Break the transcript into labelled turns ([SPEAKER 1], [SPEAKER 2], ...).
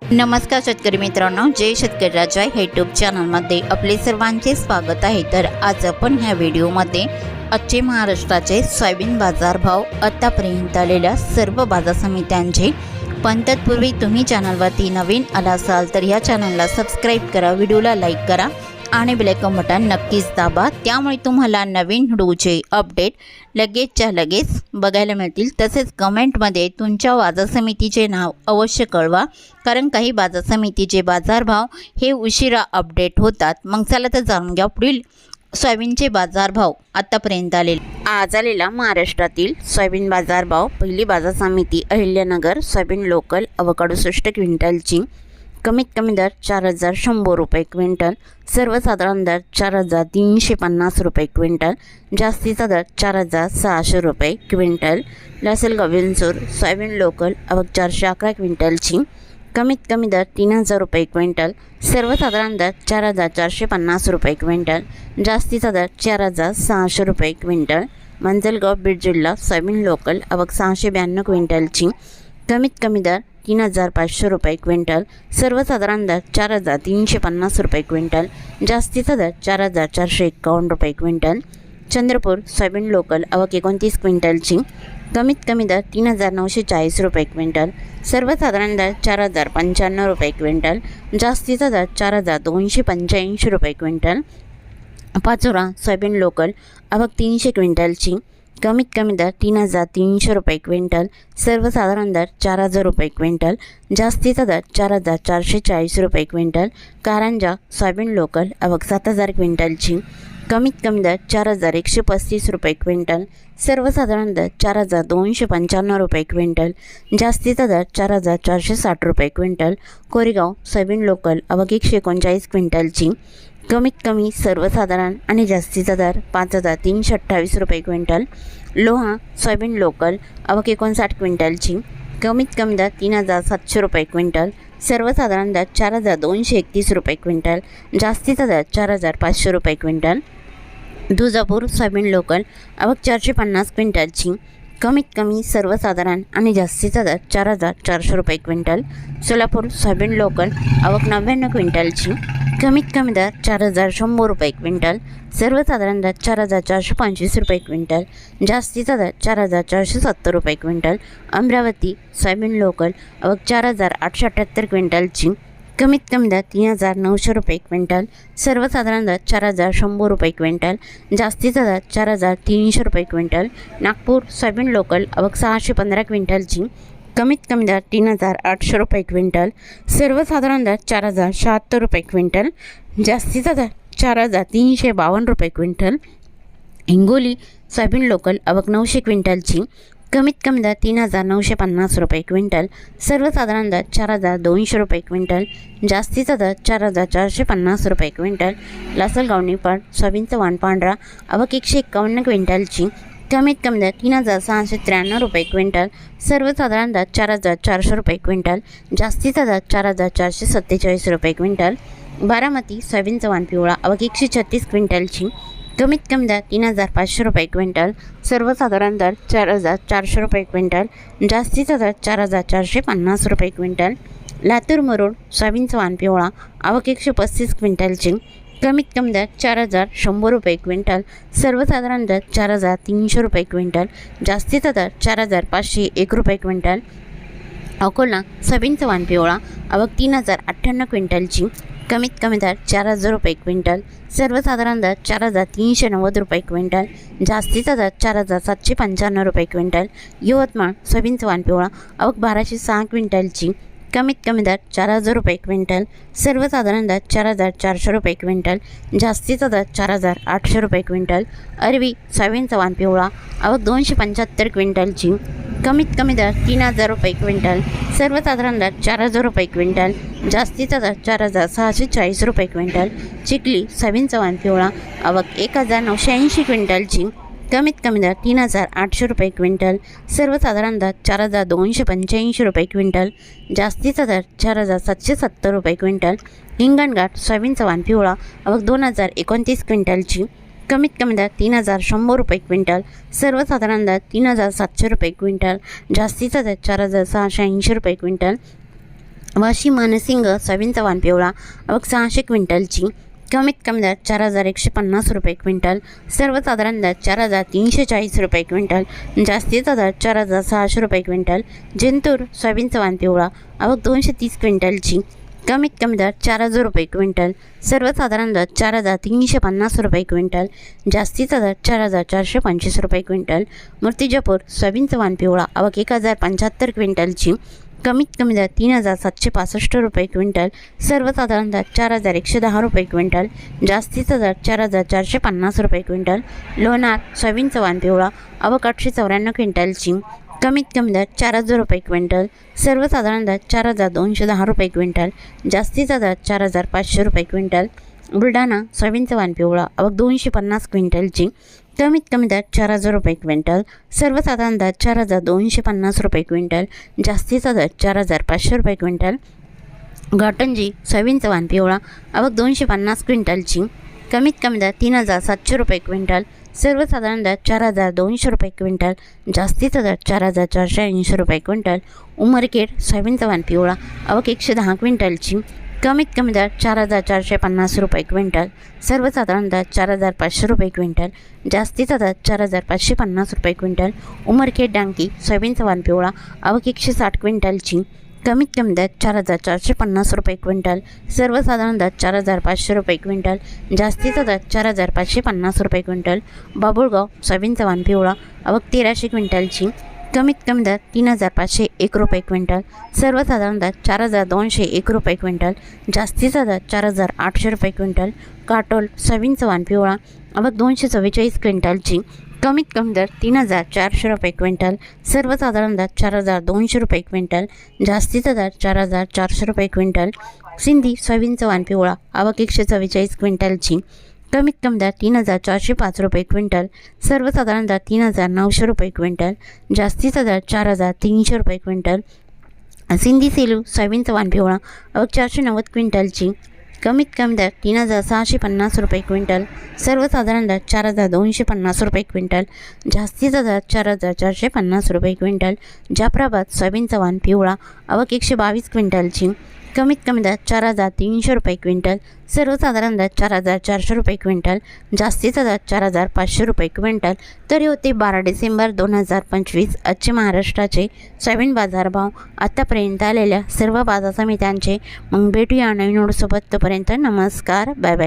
[SPEAKER 1] नमस्कार शेतकरी मित्रांनो, जय शेतकरी राजा यूट्यूब चॅनलमध्ये आपले सर्वांचे स्वागत आहे। तर आज आपण ह्या व्हिडिओमध्ये आजचे महाराष्ट्राचे सोयाबीन बाजारभाव, आतापर्यंत आलेल्या सर्व बाजार समित्यांचे, पण तत्पूर्वी तुम्ही चॅनलवरती नवीन आला असाल तर या चॅनलला सबस्क्राईब करा, व्हिडिओला लाईक करा आणि बेल आयकॉन बटन नक्कीच दाबा, त्यामुळे तुम्हाला नवीन व्हिडिओचे अपडेट लगेचच्या लगेच बघायला मिळतील। तसेच कमेंटमध्ये तुमच्या बाजार समितीचे नाव अवश्य कळवा, कारण काही बाजार समितीचे बाजारभाव हे उशिरा अपडेट होतात। मग चला तर जाणून घ्या पुढील सोयाबीनचे बाजारभाव आतापर्यंत आज आलेला महाराष्ट्रातील सोयाबीन बाजारभाव। पहिली बाजार समिती अहिल्यानगर, सोयाबीन लोकल अवकाडो 60 क्विंटलची कमीत कमी दर 4100 रुपये क्विंटल, सर्वसाधारण दर 4350 रुपये क्विंटल, जास्तीचा दर 4600 रुपये quintal. Lasalgaon Vinchur soybean local आवक 411 क्विंटलची कमीत कमी दर 3000 रुपये क्विंटल, सर्वसाधारण दर 4450 रुपये क्विंटल, जास्तीचा दर 4600 रुपये क्विंटल। मंजलगाव बीड जिल्हा सोयाबीन लोकल आवक 692 क्विंटलची कमीत कमी दर 3500 रुपये क्विंटल, सर्वसाधारण दर 4350 रुपये क्विंटल, जास्तीचा दर 4451 रुपये क्विंटल। चंद्रपूर सोयाबीन लोकल आवक 29 क्विंटलची कमीत कमी दर 3940 रुपये क्विंटल, सर्वसाधारण दर 4095 रुपये क्विंटल, जास्तीचा दर 4285 रुपये क्विंटल। पाचोरा सोयाबीन लोकल आवक 300 क्विंटलची कमीत कमी दर 3300 रुपये क्विंटल, सर्वसाधारण दर 4000 रुपये क्विंटल, जास्तीचा दर 4440 रुपये क्विंटल। कारंजा सोयाबीन लोकल आवक 7000 क्विंटलची कमीत कमी दर 4135 रुपये क्विंटल, सर्वसाधारण दर 4295 रुपये क्विंटल, जास्तीचा दर 4460 रुपये क्विंटल। कोरेगाव सोयाबीन लोकल आवक 139 क्विंटलची कमीत कमी सर्वसाधारण आणि जास्तीचा दर 5328 रुपये क्विंटल। लोहा सोयाबीन लोकल आवक 59 क्विंटलची कमीत कमी दर 3700 रुपये क्विंटल, सर्वसाधारण दर 4231 रुपये क्विंटल, जास्तीचा दर 4500 रुपये क्विंटल। तुळजापूर सोयाबीन लोकल आवक 450 क्विंटलची कमीत कमी सर्वसाधारण आणि जास्तीचा दर 4400 रुपये क्विंटल। सोलापूर सोयाबीन लोकल आवक 99 क्विंटलची कमीत कमी दर 4100 रुपये क्विंटल, सर्वसाधारण दर 4425 रुपये क्विंटल, जास्तीचा दर 4470 रुपये क्विंटल। अमरावती सोयाबीन लोकल आवक 4878 क्विंटलची कमीत कमी दर 3900 रुपये क्विंटल, सर्वसाधारण दर 4100 रुपये क्विंटल, जास्तीचा दर 4300 रुपये क्विंटल। नागपूर सोयाबीन लोकल आवक 615 क्विंटलची कमीत कमी दर 3800 रुपये क्विंटल, सर्वसाधारण दर 4076 रुपये क्विंटल, जास्तीचा दर 4352 रुपये क्विंटल। हिंगोली सोयाबीन लोकल आवक 900 क्विंटलची कमीत कमी दर 3950 रुपये क्विंटल, सर्वसाधारण दर 4200 रुपये क्विंटल, जास्तीचा दर 4450 रुपये क्विंटल। लासलगाव निफाड सोयाबीनचा वाण पांढरा आवक 151 क्विंटलची कमीत कमी दर 3693 रुपये क्विंटल, सर्वसाधारण दर 4400 रुपये क्विंटल, जास्तीचा दर 4447 रुपये क्विंटल। बारामती सोयाबीनचा वाण पिवळा आवक 136 क्विंटलची कमीत कमी दर 3500 रुपये क्विंटल, सर्वसाधारण दर 4400 रुपये क्विंटल, जास्तीचा दर 4450 रुपये क्विंटल। लातूर मुरुड सोयाबीनचा वाण पिवळा आवक 135 क्विंटलची कमीत कमी दर 4100 रुपये क्विंटल, सर्वसाधारण दर 4300 रुपये क्विंटल, जास्तीचा दर 4501 रुपये क्विंटल। अकोला सोयाबीनचा वाण पिवळा आवक 3098 क्विंटलची कमीत कमी दर 4000 रुपये क्विंटल, सर्वसाधारण दर 4390 रुपये क्विंटल, जास्तीचा दर 4795 रुपये क्विंटल। यवतमाळ सोयाबीनचा वाण पिवळा आवक 1206 क्विंटलची कमीत कमी दर 4000 रुपये क्विंटल, सर्वसाधारण दर 4400 रुपये क्विंटल, जास्तीचा दर 4800 रुपये क्विंटल। अरवी सोयाबीनचा वाण पिवळा आवक 275 क्विंटलची कमीत कमी दर 3000 रुपये क्विंटल, सर्वसाधारण दर 4000 रुपये क्विंटल, जास्तीचा दर 4640 रुपये क्विंटल। चिखली सोयाबीनचा वाण पिवळा आवक 1980 क्विंटलची कमीत कमी दर 3800 रुपये क्विंटल, सर्वसाधारण दर 4285 रुपये क्विंटल, जास्तीचा दर 4770 रुपये क्विंटल। हिंगणघाट सोयाबीनचा वाण पिवळा आवक 2029 क्विंटलची कमीत कमी दर 3100 रुपये क्विंटल, सर्वसाधारण दर 3700 रुपये क्विंटल, जास्तीचा दर 4680 रुपये क्विंटल। वाशी मानसिंग सोयाबीनचा वाण पिवळा आवक 600 क्विंटलची, कमीत कमी दर 4150 रुपये क्विंटल, सर्वसाधारण दर 4340 रुपये क्विंटल, जास्तीचा दर 4600 रुपये क्विंटल. जिंतूर सोयाबीनचा वाण पिवळा आवक 230 क्विंटलची, कमीत कमी दर 4000 रुपये क्विंटल, सर्वसाधारण दर 4350 रुपये क्विंटल, जास्तीचा दर 4425 रुपये क्विंटल. मूर्तिजापूर सोयाबीनचा वाण पिवळा आवक 1075 क्विंटलची, कमीत कमी दर 3765 रुपये क्विंटल, सर्वसाधारण दर 4110 रुपये क्विंटल, जास्तीचा दर 4450 रुपये क्विंटल. लोणार सोयाबीनचा वाण पिवळा आवक 894 क्विंटलची, कमीत कमी दर 4000 रुपये क्विंटल, सर्वसाधारण दर 4210 रुपये क्विंटल, जास्तीचा दर 4500 रुपये क्विंटल. बुलढाणा सोयाबीनचा वाण पिवळा आवक 250 क्विंटलची, कमीत कमी दर 4000 रुपये क्विंटल, सर्वसाधारण दर 4250 रुपये क्विंटल, जास्तीचा दर 4500 रुपये क्विंटल. घाटंजी सोयाबीनचा वाण पिवळा आवक 250 क्विंटलची, कमीत कमी दर 3700 रुपये क्विंटल, सर्वसाधारण दर 4200 रुपये क्विंटल, जास्तीचा दर 4480 रुपये क्विंटल. उमरखेड सोयाबीनचा वाण पिवळा आवक 110 क्विंटलची, कमीत कमी दर 4450 रुपये क्विंटल, सर्वसाधारण दर 4500 रुपये क्विंटल, जास्तीचा दर 4550 रुपये क्विंटल. उमरखेड डांगी सोयाबीनचा वाण पिवळा आवक 160 क्विंटलची, कमीत कमी दर 4450 रुपये क्विंटल, सर्वसाधारण दर 4500 रुपये क्विंटल, जास्तीचा दर 4550 रुपये क्विंटल. बाबुळगाव सोयाबीनचा वाण पिवळा आवक 1300 क्विंटलची, कमीत कमी दर 3501 रुपये क्विंटल, सर्वसाधारण दर 4201 रुपये क्विंटल, जास्तीचा दर 4800 रुपये क्विंटल. काटोल सोयाबीनचा वाण पिवळा आवक 244 क्विंटलची, कमीत कमी दर 3400 रुपये क्विंटल, सर्वसाधारण दर 4200 रुपये क्विंटल, जास्तीचा दर 4400 रुपये क्विंटल. सिंधी सोयाबीनचा वाण पिवळा आवक 144 क्विंटलची, कमीत कमी दर 3405 रुपये क्विंटल, सर्वसाधारण दर 3900 रुपये क्विंटल, जास्तीचा दर 4300 रुपये क्विंटल. सिंधी सेलू सोयाबीनचा वाण पिवळा आवक 490 क्विंटलची, कमीत कमी दर 3650 रुपये क्विंटल, सर्वसाधारण दर 4250 रुपये क्विंटल, जास्तीचा दर 4450 रुपये क्विंटल. जाफराबाद सोयाबीनचा वाण पिवळा आवक 122 क्विंटलची, कमीत कमी दर 4300 रुपये क्विंटल, सर्वसाधारण दर 4400 रुपये क्विंटल, जास्तीचा दर 4500 रुपये क्विंटल. तर होते 12 डिसेंबर 2025 आजचे महाराष्ट्राचे सोयाबीन बाजारभाव. आतापर्यंत आलेल्या सर्व बाजार समित्यांचे. मग भेटूया नवीन नोटसोबत. तोपर्यंत नमस्कार, बाय बाय.